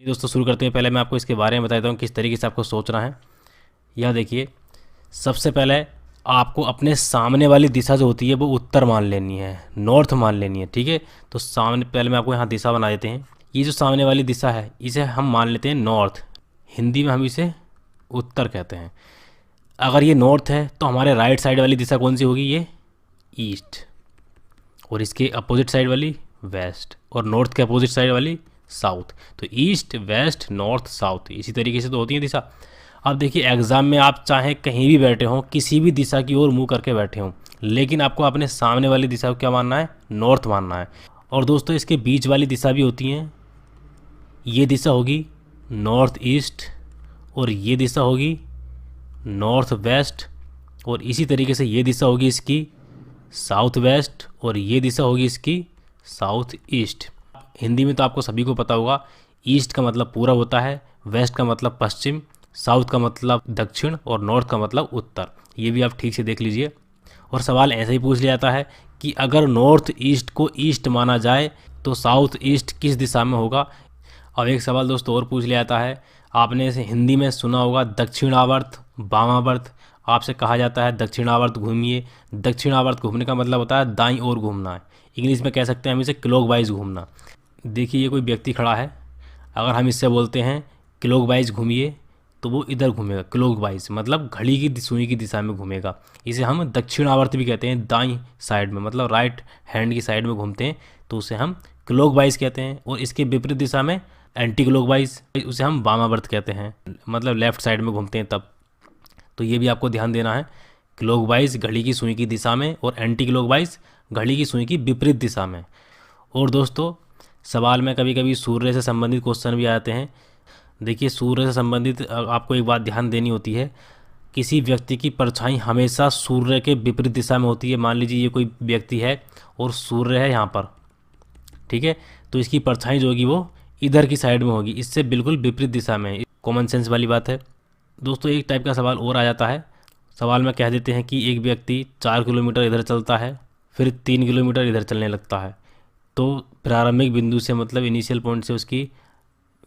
दोस्तों शुरू करते हैं। पहले मैं आपको इसके बारे में बता देता हूँ किस तरीके से आपको सोचना है। यह देखिए, सबसे पहले आपको अपने सामने वाली दिशा जो होती है वो उत्तर मान लेनी है, नॉर्थ मान लेनी है। ठीक है, तो सामने पहले मैं आपको यहाँ दिशा बना देते हैं। ये जो सामने वाली दिशा है इसे हम मान लेते हैं नॉर्थ, हिंदी में हम इसे उत्तर कहते हैं। अगर ये नॉर्थ है तो हमारे राइट साइड वाली दिशा कौन सी होगी? ये ईस्ट। और इसके अपोजिट साइड वाली वेस्ट, और नॉर्थ के अपोजिट साइड वाली साउथ। तो ईस्ट वेस्ट नॉर्थ साउथ, इसी तरीके से तो होती है दिशा। अब देखिए, एग्ज़ाम में आप चाहे कहीं भी बैठे हों, किसी भी दिशा की ओर मुंह करके बैठे हों, लेकिन आपको अपने सामने वाली दिशा को क्या मानना है? नॉर्थ मानना है। और दोस्तों, इसके बीच वाली दिशा भी होती हैं। ये दिशा होगी नॉर्थ ईस्ट, और ये दिशा होगी नॉर्थ वेस्ट, और इसी तरीके से ये दिशा होगी इसकी साउथ वेस्ट, और ये दिशा होगी इसकी साउथ ईस्ट। हिंदी में तो आपको सभी को पता होगा, ईस्ट का मतलब पूरब होता है, वेस्ट का मतलब पश्चिम, साउथ का मतलब दक्षिण, और नॉर्थ का मतलब उत्तर। ये भी आप ठीक से देख लीजिए। और सवाल ऐसे ही पूछ लिया जाता है कि अगर नॉर्थ ईस्ट को ईस्ट माना जाए तो साउथ ईस्ट किस दिशा में होगा। अब एक सवाल दोस्तों और पूछ लिया जाता है, आपने इसे हिंदी में सुना होगा दक्षिणावर्त वामावर्त। आपसे कहा जाता है दक्षिणावर्त घूमिए। दक्षिणावर्त घूमने का मतलब होता है दाईं ओर घूमना है। इंग्लिश में कह सकते हैं हम इसे क्लॉकवाइज घूमना। देखिए, ये कोई व्यक्ति खड़ा है, अगर हम इससे बोलते हैं क्लॉकवाइज घूमिए तो वो इधर घूमेगा। क्लॉकवाइज मतलब घड़ी की सुई की दिशा में घूमेगा। इसे हम दक्षिणावर्त भी कहते हैं, दाईं साइड में मतलब राइट हैंड की साइड में घूमते हैं तो उसे हम क्लॉकवाइज कहते हैं। और इसके विपरीत दिशा में एंटी क्लॉकवाइज, उसे हम वामावर्त कहते हैं, मतलब लेफ्ट साइड में घूमते हैं तब। तो ये भी आपको ध्यान देना है, क्लॉकवाइज घड़ी की सुई की दिशा में, और एंटी क्लॉकवाइज घड़ी की सुई की विपरीत दिशा में। और दोस्तों, सवाल में कभी कभी सूर्य से संबंधित क्वेश्चन भी आते हैं। देखिए, सूर्य से संबंधित आपको एक बात ध्यान देनी होती है, किसी व्यक्ति की परछाई हमेशा सूर्य के विपरीत दिशा में होती है। मान लीजिए ये कोई व्यक्ति है और सूर्य है यहाँ पर, ठीक है, तो इसकी परछाई जो होगी वो इधर की साइड में होगी, इससे बिल्कुल विपरीत दिशा में। कॉमन सेंस वाली बात है। दोस्तों, एक टाइप का सवाल और आ जाता है। सवाल में कह देते हैं कि एक व्यक्ति 4 किलोमीटर इधर चलता है, फिर 3 किलोमीटर इधर चलने लगता है, तो प्रारंभिक बिंदु से मतलब इनिशियल पॉइंट से उसकी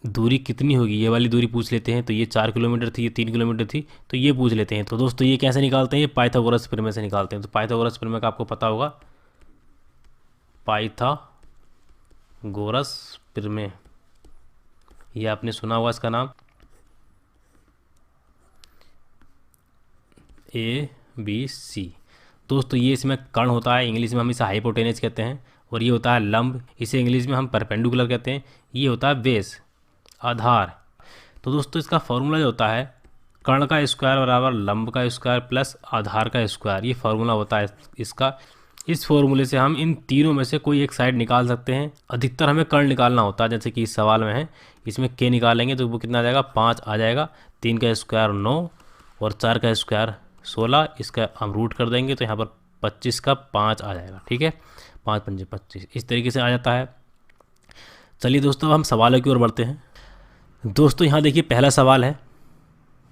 दूरी कितनी होगी? ये वाली दूरी पूछ लेते हैं। तो ये 4 किलोमीटर थी, ये 3 किलोमीटर थी, तो ये पूछ लेते हैं। तो दोस्तों, ये कैसे निकालते हैं? ये पाइथागोरस प्रमेय से निकालते हैं। तो पाइथागोरस प्रमेय का आपको पता होगा, पाइथागोरस प्रमेय, ये आपने सुना होगा इसका नाम, ABC। दोस्तों, ये इसमें कर्ण होता है, इंग्लिश में हम इसे हाइपोटेनस कहते हैं, और ये होता है लंब, इसे इंग्लिश में हम परपेंडिकुलर कहते हैं। ये होता है बेस, आधार। तो दोस्तों, इसका फॉर्मूला जो होता है, कर्ण का स्क्वायर बराबर लंब का स्क्वायर प्लस आधार का स्क्वायर, ये फार्मूला होता है इसका। इस फॉर्मूले से हम इन तीनों में से कोई एक साइड निकाल सकते हैं। अधिकतर हमें कर्ण निकालना होता है, जैसे कि इस सवाल में है। इसमें के निकालेंगे तो वो कितना आ जाएगा? 5 आ जाएगा। 3 का स्क्वायर 9, और 4 का स्क्वायर 16। इसका हम रूट कर देंगे तो यहाँ पर 25 का 5 आ जाएगा। ठीक है, 5 पंजे 25, इस तरीके से आ जाता है। चलिए दोस्तों, हम सवालों की ओर बढ़ते हैं। दोस्तों, यहाँ देखिए, पहला सवाल है,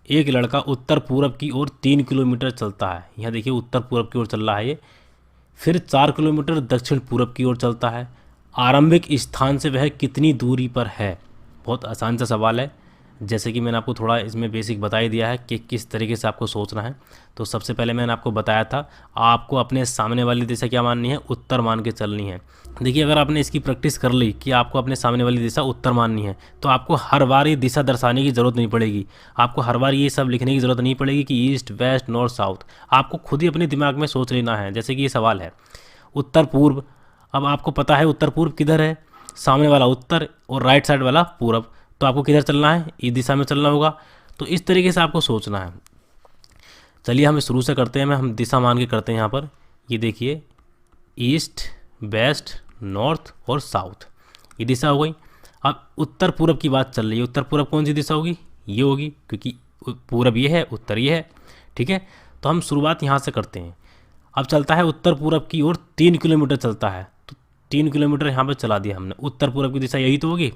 एक लड़का उत्तर पूरब की ओर 3 किलोमीटर चलता है। यहाँ देखिए, उत्तर पूरब की ओर चल रहा है ये। फिर 4 किलोमीटर दक्षिण पूरब की ओर चलता है। आरंभिक स्थान से वह कितनी दूरी पर है? बहुत आसान सा सवाल है। जैसे कि मैंने आपको थोड़ा इसमें बेसिक बता ही दिया है कि किस तरीके से आपको सोचना है। तो सबसे पहले मैंने आपको बताया था, आपको अपने सामने वाली दिशा क्या माननी है? उत्तर मान के चलनी है। देखिए, अगर आपने इसकी प्रैक्टिस कर ली कि आपको अपने सामने वाली दिशा उत्तर माननी है, तो आपको हर बार ये दिशा दर्शाने की ज़रूरत नहीं पड़ेगी। आपको हर बार ये सब लिखने की ज़रूरत नहीं पड़ेगी कि ईस्ट वेस्ट नॉर्थ साउथ। आपको खुद ही अपने दिमाग में सोच लेना है। जैसे कि ये सवाल है उत्तर पूर्व, अब आपको पता है उत्तर पूर्व किधर है, सामने वाला उत्तर और राइट साइड वाला पूरब, तो आपको किधर चलना है? इस दिशा में चलना होगा। तो इस तरीके से आपको सोचना है। चलिए हम शुरू से करते हैं, हम दिशा मान के करते हैं। यहाँ पर ये देखिए, ईस्ट वेस्ट नॉर्थ और साउथ, ये दिशा हो गई। अब उत्तर पूरब की बात चल रही है। उत्तर पूरब कौन सी दिशा होगी? ये होगी, क्योंकि पूरब ये है, उत्तर ये है। ठीक है, तो हम शुरुआत यहाँ से करते हैं। अब चलता है उत्तर पूरब की ओर 3 किलोमीटर चलता है, तो 3 किलोमीटर यहाँ पर चला दिया हमने। उत्तर पूरब की दिशा यही तो होगी,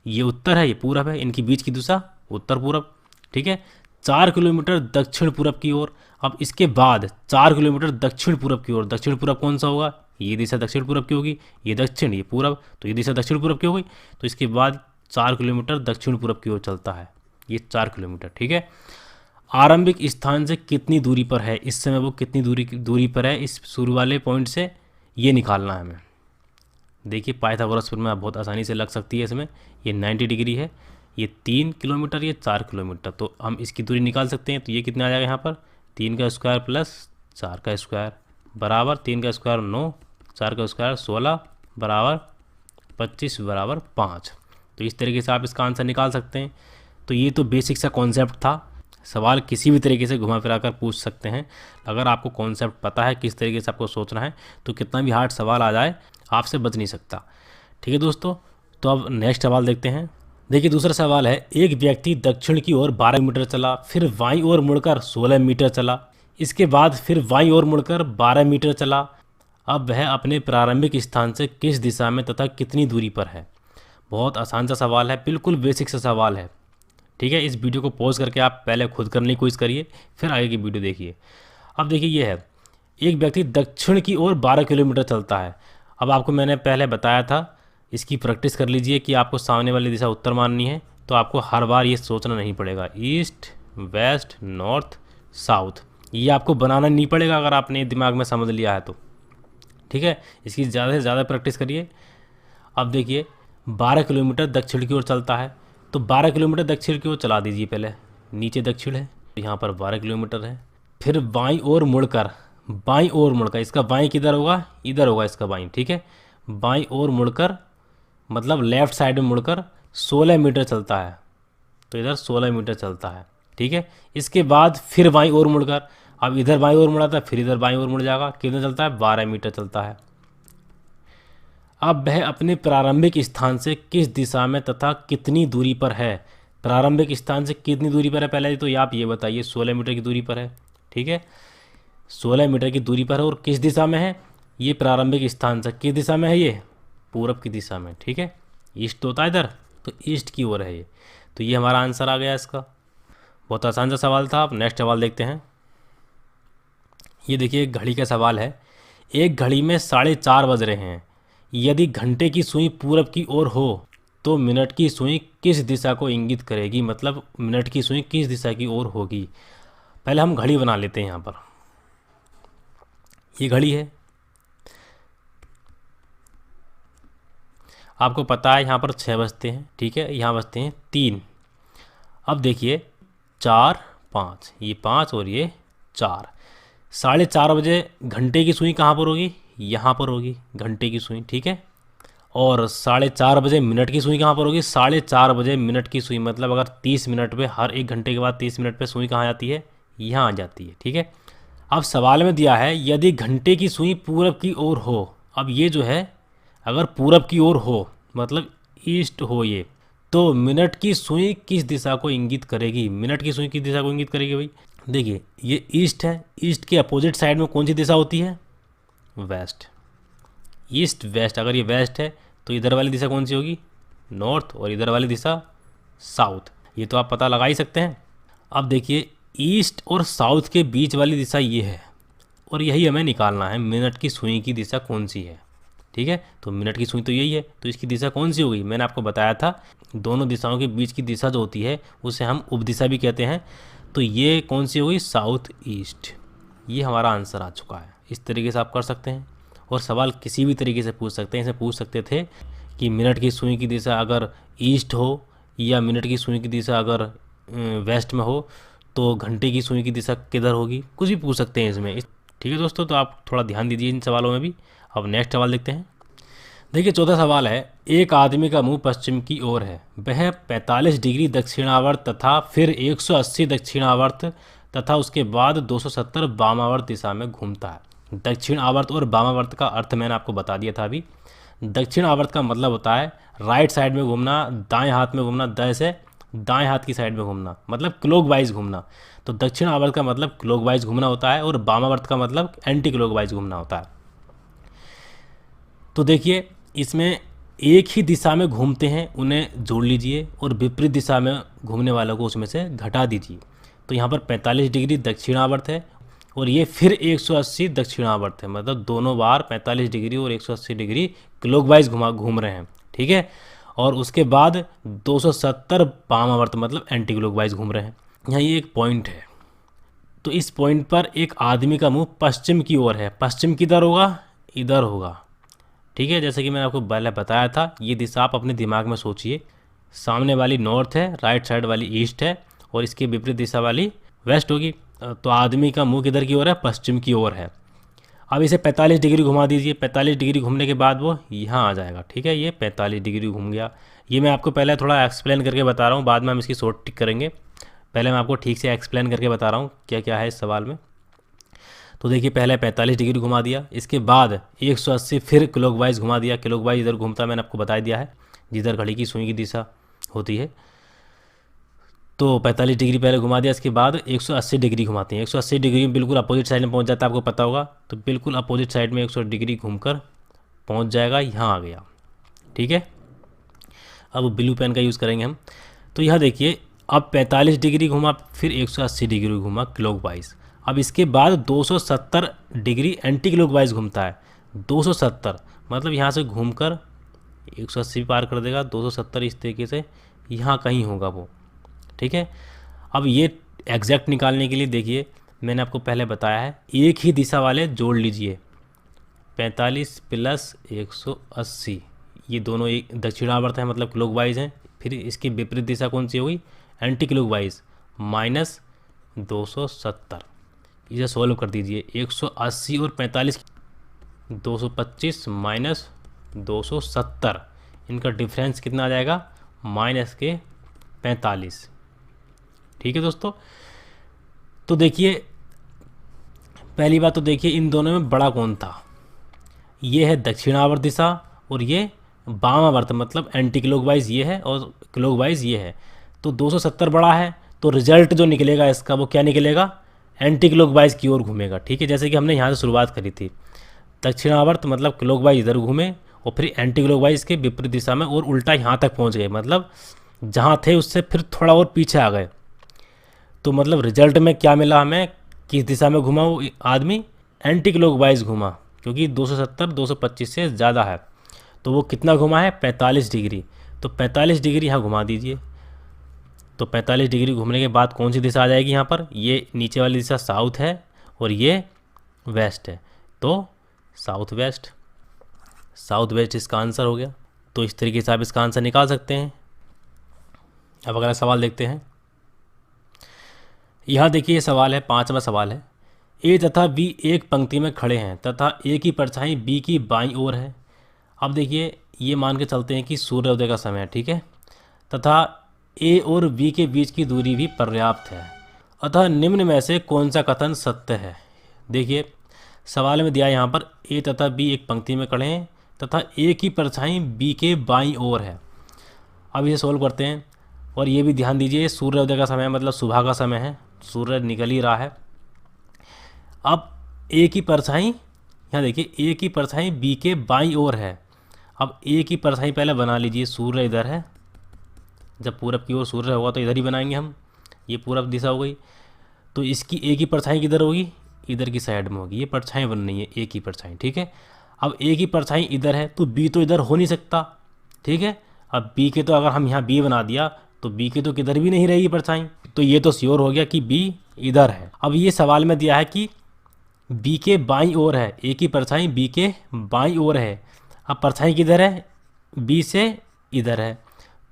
ये उत्तर है, ये पूरब है, इनकी बीच की दिशा उत्तर पूरब। ठीक है, 4 किलोमीटर दक्षिण पूरब की ओर। अब इसके बाद 4 किलोमीटर दक्षिण पूरब की ओर। दक्षिण पूरब कौन सा होगा? ये दिशा दक्षिण पूरब की होगी, ये दक्षिण ये पूरब, तो ये दिशा दक्षिण पूरब की हो गई। तो इसके बाद 4 किलोमीटर दक्षिण पूर्व की ओर चलता है, ये 4 किलोमीटर, ठीक है। आरंभिक स्थान से कितनी दूरी पर है, इस समय वो कितनी दूरी पर है इस शुरू वाले पॉइंट से, ये निकालना है हमें। देखिए पाइथागोरस प्रमेय बहुत आसानी से लग सकती है इसमें। ये 90 डिग्री है, ये 3 किलोमीटर, ये 4 किलोमीटर, तो हम इसकी दूरी निकाल सकते हैं। तो ये कितना आ जाएगा यहाँ पर, 3 का स्क्वायर प्लस 4 का स्क्वायर बराबर 3 का स्क्वायर 9, 4 का स्क्वायर 16 बराबर 25 बराबर 5। तो इस तरीके से आप इसका आंसर निकाल सकते हैं। तो ये तो बेसिक सा कॉन्सेप्ट था। सवाल किसी भी तरीके से घुमा फिरा कर पूछ सकते हैं। अगर आपको कॉन्सेप्ट पता है किस तरीके से आपको सोचना है, तो कितना भी हार्ड सवाल आ जाए आपसे बच नहीं सकता, ठीक है दोस्तों। तो अब नेक्स्ट सवाल देखते हैं। देखिए दूसरा सवाल है, एक व्यक्ति दक्षिण की ओर 12 मीटर चला, फिर बाईं ओर मुड़कर 16 मीटर चला, इसके बाद फिर बाईं ओर मुड़कर 12 मीटर चला। अब वह अपने प्रारंभिक स्थान से किस दिशा में तथा कितनी दूरी पर है। बहुत आसान सा सवाल है, बिल्कुल बेसिक सा सवाल है, ठीक है। इस वीडियो को पॉज करके आप पहले खुद करने की कोशिश करिए, फिर आगे की वीडियो देखिए। अब देखिए ये है, एक व्यक्ति दक्षिण की ओर 12 किलोमीटर चलता है। अब आपको मैंने पहले बताया था, इसकी प्रैक्टिस कर लीजिए कि आपको सामने वाली दिशा उत्तर माननी है, तो आपको हर बार ये सोचना नहीं पड़ेगा ईस्ट वेस्ट नॉर्थ साउथ, ये आपको बनाना नहीं पड़ेगा अगर आपने दिमाग में समझ लिया है तो, ठीक है। इसकी ज़्यादा से ज़्यादा प्रैक्टिस करिए। अब देखिए 12 किलोमीटर दक्षिण की ओर चलता है, तो 12 किलोमीटर दक्षिण की ओर चला दीजिए। पहले नीचे दक्षिण है, यहाँ पर 12 किलोमीटर है। फिर बाईं ओर मुड़कर, बाईं ओर मुड़कर, इसका बाईं किधर होगा, इधर होगा इसका बाईं, ठीक है। बाईं ओर मुड़कर मतलब लेफ़्ट साइड में मुड़कर 16 मीटर चलता है, तो इधर 16 मीटर चलता है, ठीक है। इसके बाद फिर बाईं ओर मुड़कर, अब इधर बाईं ओर मुड़ा था, फिर इधर बाईं ओर मुड़ जाएगा, कितना चलता है, 12 मीटर चलता है। अब वह अपने प्रारंभिक स्थान से किस दिशा में तथा कितनी दूरी पर है। प्रारंभिक स्थान से कितनी दूरी पर है, पहले तो आप ये बताइए। 16 मीटर की दूरी पर है, ठीक है, 16 मीटर की दूरी पर है। और किस दिशा में है, ये प्रारंभिक स्थान से किस दिशा में है, ये पूरब की दिशा में, ठीक है। ईस्ट तो होता है इधर, तो ईस्ट की ओर है ये, तो ये हमारा आंसर आ गया इसका। बहुत आसान सा सवाल था। अब नेक्स्ट सवाल देखते हैं। ये देखिए एक घड़ी का सवाल है। एक घड़ी में 4:30 बज रहे हैं। यदि घंटे की सुई पूरब की ओर हो तो मिनट की सुई किस दिशा को इंगित करेगी, मतलब मिनट की सुई किस दिशा की ओर होगी। पहले हम घड़ी बना लेते हैं। यहाँ पर ये घड़ी है, आपको पता है यहाँ पर 6 बजते हैं, ठीक है, यहाँ बजते हैं 3। अब देखिए 4 5, ये 5 और ये 4, 4:30 बजे घंटे की सुई कहाँ पर होगी, यहाँ पर होगी घंटे की सुई, ठीक है। और 4:30 बजे मिनट की सुई कहाँ पर होगी, 4:30 बजे मिनट की सुई, मतलब अगर 30 मिनट पे, हर 1 घंटे के बाद 30 मिनट पे सुई कहाँ जाती है, यहाँ आ जाती है, ठीक है। अब सवाल में दिया है यदि घंटे की सुई पूरब की ओर हो। अब ये जो है अगर पूरब की ओर हो मतलब ईस्ट हो ये, तो मिनट की सुई किस दिशा को इंगित करेगी। मिनट की सुई किस दिशा को इंगित करेगी भाई, देखिए ये ईस्ट है, ईस्ट के अपोजिट साइड में कौन सी दिशा होती है, वेस्ट। ईस्ट वेस्ट, अगर ये वेस्ट है तो इधर वाली दिशा कौन सी होगी, नॉर्थ, और इधर वाली दिशा साउथ। ये तो आप पता लगा ही सकते हैं। अब देखिए ईस्ट और साउथ के बीच वाली दिशा ये है, और यही हमें निकालना है मिनट की सुई की दिशा कौन सी है, ठीक है। तो मिनट की सुई तो यही है, तो इसकी दिशा कौन सी होगी, मैंने आपको बताया था दोनों दिशाओं के बीच की दिशा जो होती है उसे हम उपदिशा भी कहते हैं। तो ये कौन सी होगी, साउथ ईस्ट। ये हमारा आंसर आ चुका है। इस तरीके से आप कर सकते हैं, और सवाल किसी भी तरीके से पूछ सकते हैं। इसे पूछ सकते थे कि मिनट की सुई की दिशा अगर ईस्ट हो, या मिनट की सुई की दिशा अगर वेस्ट में हो, तो घंटे की सुई की दिशा किधर होगी, कुछ भी पूछ सकते हैं इसमें, ठीक है दोस्तों। तो आप थोड़ा ध्यान दीजिए इन सवालों में भी। अब नेक्स्ट सवाल देखते हैं। देखिए चौथा सवाल है, एक आदमी का मुंह पश्चिम की ओर है, वह 45 डिग्री दक्षिणावर्त तथा फिर 180 दक्षिणावर्त तथा उसके बाद 270 वामावर्त दिशा में घूमता है। दक्षिण आवर्त और वामावर्त का अर्थ मैंने आपको बता दिया था अभी। दक्षिण आवर्त का मतलब होता है राइट साइड में घूमना, दाएं हाथ में घूमना, दाएं से दाएं हाथ की साइड में घूमना, मतलब क्लॉकवाइज घूमना। तो दक्षिण आवर्त का मतलब क्लॉकवाइज घूमना होता है, और वामावर्त का मतलब एंटी क्लॉकवाइज घूमना होता है। तो देखिए इसमें एक ही दिशा में घूमते हैं उन्हें जोड़ लीजिए, और विपरीत दिशा में घूमने वालों को उसमें से घटा दीजिए। तो यहाँ पर 45 डिग्री दक्षिणावर्त है, और ये फिर 180 दक्षिणावर्त है, मतलब दोनों बार 45 डिग्री और 180 डिग्री क्लॉकवाइज घूम रहे हैं, ठीक है। और उसके बाद 270 वामावर्त मतलब एंटी क्लॉकवाइज घूम रहे हैं। यहाँ ये एक पॉइंट है, तो इस पॉइंट पर एक आदमी का मुंह पश्चिम की ओर है। पश्चिम किधर होगा? इधर होगा, ठीक है। जैसे कि मैंने आपको पहले बताया था, ये दिशा आप अपने दिमाग में सोचिए। सामने वाली नॉर्थ है, राइट साइड वाली ईस्ट है, और इसके विपरीत दिशा वाली वेस्ट होगी। तो आदमी का मुंह किधर की ओर है? पश्चिम की ओर है। अब इसे 45 डिग्री घुमा दीजिए। 45 डिग्री घूमने के बाद वो यहाँ आ जाएगा, ठीक है। ये 45 डिग्री घूम गया। ये मैं आपको पहले थोड़ा एक्सप्लेन करके बता रहा हूँ, बाद में हम इसकी शॉर्ट टिक करेंगे। पहले मैं आपको ठीक से एक्सप्लेन करके बता रहा हूँ क्या क्या है इस सवाल में। तो देखिए, पहले 45 डिग्री घुमा दिया, इसके बाद 180 फिर क्लॉकवाइज घुमा दिया। क्लॉकवाइज इधर घूमता है, मैंने आपको बता दिया है, जिधर घड़ी की सुई की दिशा होती है। तो 45 डिग्री पहले घुमा दिया, इसके बाद 180 डिग्री घुमाते हैं। 180 डिग्री में बिल्कुल अपोजिट साइड में पहुंच जाता है, आपको पता होगा। तो बिल्कुल अपोजिट साइड में 180 डिग्री घूमकर पहुंच जाएगा, यहाँ आ गया, ठीक है। अब ब्लू पेन का यूज़ करेंगे हम। तो यहाँ देखिए, अब 45 डिग्री घुमा, फिर 180 डिग्री घुमा क्लॉकवाइज। अब इसके बाद 270 डिग्री एंटी क्लॉकवाइज घूमता है। 270 मतलब यहाँ से घूमकर 180 पार कर देगा, 270 इस तरीके से यहाँ कहीं होगा वो, ठीक है। अब ये एग्जैक्ट निकालने के लिए देखिए, मैंने आपको पहले बताया है, एक ही दिशा वाले जोड़ लीजिए। 45 प्लस 180, ये दोनों एक दक्षिणावर्त है, मतलब क्लॉकवाइज हैं। फिर इसकी विपरीत दिशा कौन सी होगी? Anti clockwise, minus 270। इसे सॉल्व कर दीजिए। 180 और 45, 225 माइनस 270, इनका डिफरेंस कितना आ जाएगा? माइनस के 45, ठीक है दोस्तों। तो देखिए, पहली बात तो देखिए, इन दोनों में बड़ा कौन था? ये है दक्षिणावर्त दिशा, और ये वामावर्त मतलब एंटी क्लॉकवाइज ये है, और क्लॉकवाइज ये है। तो 270 बड़ा है, तो रिजल्ट जो निकलेगा इसका वो क्या निकलेगा? एंटी क्लॉकवाइज की ओर घूमेगा, ठीक है। जैसे कि हमने यहाँ से शुरुआत करी थी, दक्षिणावर्त मतलब क्लॉकवाइज इधर घूमे, और फिर एंटी क्लॉकवाइज के विपरीत दिशा में और उल्टा यहाँ तक पहुँच गए, मतलब जहाँ थे उससे फिर थोड़ा और पीछे आ गए। तो मतलब रिजल्ट में क्या मिला हमें? किस दिशा में घुमा वो आदमी? एंटी क्लॉकवाइज घुमा, क्योंकि 270 225 से ज़्यादा है। तो वो कितना घुमा है? 45 डिग्री। तो 45 डिग्री यहाँ घुमा दीजिए। तो 45 डिग्री घूमने के बाद कौन सी दिशा आ जाएगी यहाँ पर? ये नीचे वाली दिशा साउथ है, और ये वेस्ट है, तो साउथ वेस्ट। साउथ वेस्ट इसका आंसर हो गया। तो इस तरीके से आप इसका आंसर निकाल सकते हैं। अब अगला सवाल देखते हैं। यहाँ देखिए, ये सवाल है, 5वां सवाल है। ए तथा बी एक पंक्ति में खड़े हैं तथा ए की परछाई बी की बाईं ओर है। अब देखिए, ये मान के चलते हैं कि सूर्योदय का समय है, ठीक है, तथा ए और बी के बीच की दूरी भी पर्याप्त है। अतः निम्न में से कौन सा कथन सत्य है? देखिए, सवाल में दिया यहाँ पर ए तथा बी एक पंक्ति में खड़े हैं तथा ए की परछाई बी के बाईं ओर है। अब इसे सोल्व करते हैं, और ये भी ध्यान दीजिए, सूर्योदय का समय मतलब सुबह का समय है, सूर्य निकल ही रहा है। अब ए की परछाई, यहाँ देखिए, ए की परछाई बी के बाईं ओर है। अब ए की परछाई पहले बना लीजिए, सूर्य इधर है, जब पूरब की ओर सूर्य होगा तो इधर ही बनाएंगे हम, ये पूरब दिशा हो गई। तो इसकी ए की परछाई किधर होगी? इधर की साइड में होगी। ये परछाई बन रही है, ए की परछाई, ठीक है। अब ए की परछाई इधर है, तो बी तो इधर हो नहीं सकता, ठीक है। अब बी के तो अगर हम यहाँ बी बना दिया तो बी के तो किधर भी नहीं रहेगी परछाई, तो ये तो श्योर हो गया कि बी इधर है। अब ये सवाल में दिया है कि बी के बाईं ओर है, ए की परछाई बी के बाईं ओर है। अब परछाई किधर है? बी से इधर है,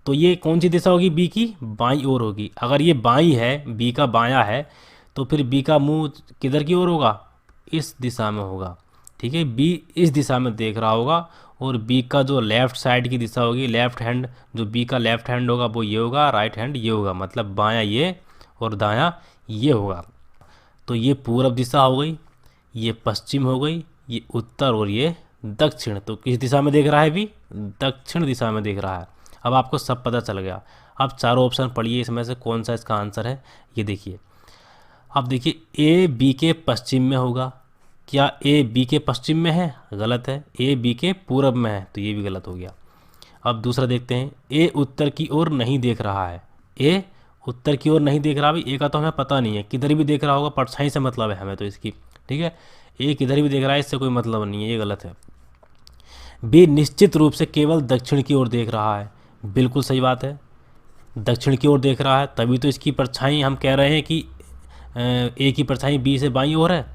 तो ये कौन सी दिशा होगी? बी की बाईं ओर होगी। अगर ये बाईं है, बी का बायां है, तो फिर बी का मुंह किधर की ओर होगा? इस दिशा में होगा, ठीक है। बी इस दिशा में देख रहा होगा, और बी का जो लेफ़्ट साइड की दिशा होगी, लेफ़्ट हैंड, जो बी का लेफ़्ट हैंड होगा वो ये होगा, राइट हैंड ये होगा, मतलब बायां ये और दायां ये होगा। तो ये पूरब दिशा हो गई, ये पश्चिम हो गई, ये उत्तर और ये दक्षिण। तो किस दिशा में देख रहा है? भी दक्षिण दिशा में देख रहा है। अब आपको सब पता चल गया। अब चारों ऑप्शन पढ़िए, इसमें से कौन सा इसका आंसर है, ये देखिए। अब देखिए, ए बी के पश्चिम में होगा। क्या ए बी के पश्चिम में है? गलत है। ए बी के पूरब में है, तो ये भी गलत हो गया। अब दूसरा देखते हैं, ए उत्तर की ओर नहीं देख रहा है। ए उत्तर की ओर नहीं देख रहा, भाई ए का तो हमें पता नहीं है, किधर भी देख रहा होगा, परछाई से मतलब है हमें तो इसकी, ठीक है। ए किधर भी देख रहा है, इससे कोई मतलब नहीं है, ये गलत है। बी निश्चित रूप से केवल दक्षिण की ओर देख रहा है। बिल्कुल सही बात है, दक्षिण की ओर देख रहा है, तभी तो इसकी परछाई हम कह रहे हैं कि ए की परछाई बी से बाईं ओर है,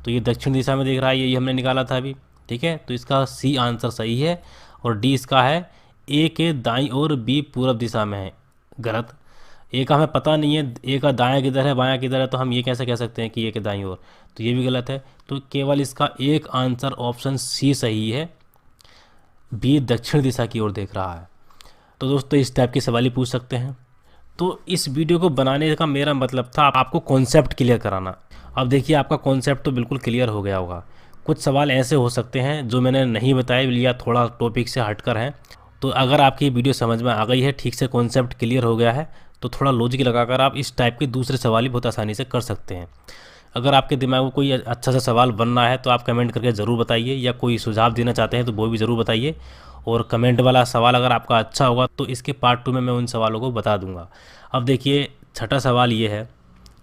तो ये दक्षिण दिशा में देख रहा है, यही हमने निकाला था अभी। ठीक है, तो इसका सी आंसर सही है और डी इसका है ए के दाईं ओर बी पूरब दिशा में है गलत। ए का हमें पता नहीं है, ए का दायां किधर है बायां किधर है, तो हम ये कैसे कह सकते हैं कि ए के दाईं ओर, तो ये भी गलत है। तो केवल इसका एक आंसर ऑप्शन सी सही है, बी दक्षिण दिशा की ओर देख रहा है। तो दोस्तों इस टाइप के सवाल ही पूछ सकते हैं। तो इस वीडियो को बनाने का मेरा मतलब था आपको कॉन्सेप्ट क्लियर कराना। अब देखिए आपका कॉन्सेप्ट तो बिल्कुल क्लियर हो गया होगा। कुछ सवाल ऐसे हो सकते हैं जो मैंने नहीं बताए या थोड़ा टॉपिक से हटकर हैं, तो अगर आपकी वीडियो समझ में आ गई है, ठीक से कॉन्सेप्ट क्लियर हो गया है, तो थोड़ा लॉजिक लगाकर आप इस टाइप के दूसरे सवाल ही बहुत आसानी से कर सकते हैं। अगर आपके दिमाग में कोई अच्छा सा सवाल बनना है तो आप कमेंट करके ज़रूर बताइए, या कोई सुझाव देना चाहते हैं तो वो भी ज़रूर बताइए। और कमेंट वाला सवाल अगर आपका अच्छा होगा तो इसके पार्ट 2 में मैं उन सवालों को बता दूंगा। अब देखिए छठा सवाल ये है,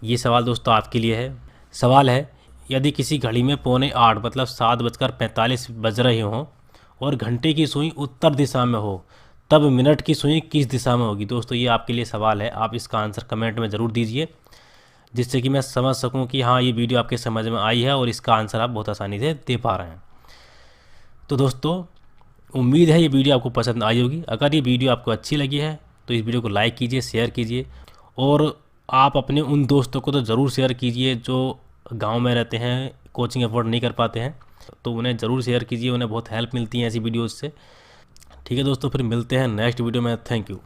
ये सवाल दोस्तों आपके लिए है। सवाल है, यदि किसी घड़ी में 7:45 मतलब 7:45 बज रहे हों और घंटे की सुई उत्तर दिशा में हो, तब मिनट की सुई किस दिशा में होगी। दोस्तों ये आपके लिए सवाल है, आप इसका आंसर कमेंट में ज़रूर दीजिए, जिससे कि मैं समझ सकूं कि हाँ ये वीडियो आपके समझ में आई है और इसका आंसर आप बहुत आसानी से दे पा रहे हैं। तो दोस्तों उम्मीद है ये वीडियो आपको पसंद आई होगी। अगर ये वीडियो आपको अच्छी लगी है तो इस वीडियो को लाइक कीजिए, शेयर कीजिए, और आप अपने उन दोस्तों को तो ज़रूर शेयर कीजिए जो गांव में रहते हैं, कोचिंग अफोर्ड नहीं कर पाते हैं, तो उन्हें ज़रूर शेयर कीजिए, उन्हें बहुत हेल्प मिलती है ऐसी वीडियोज़ से। ठीक है दोस्तों, फिर मिलते हैं नेक्स्ट वीडियो में। Thank you.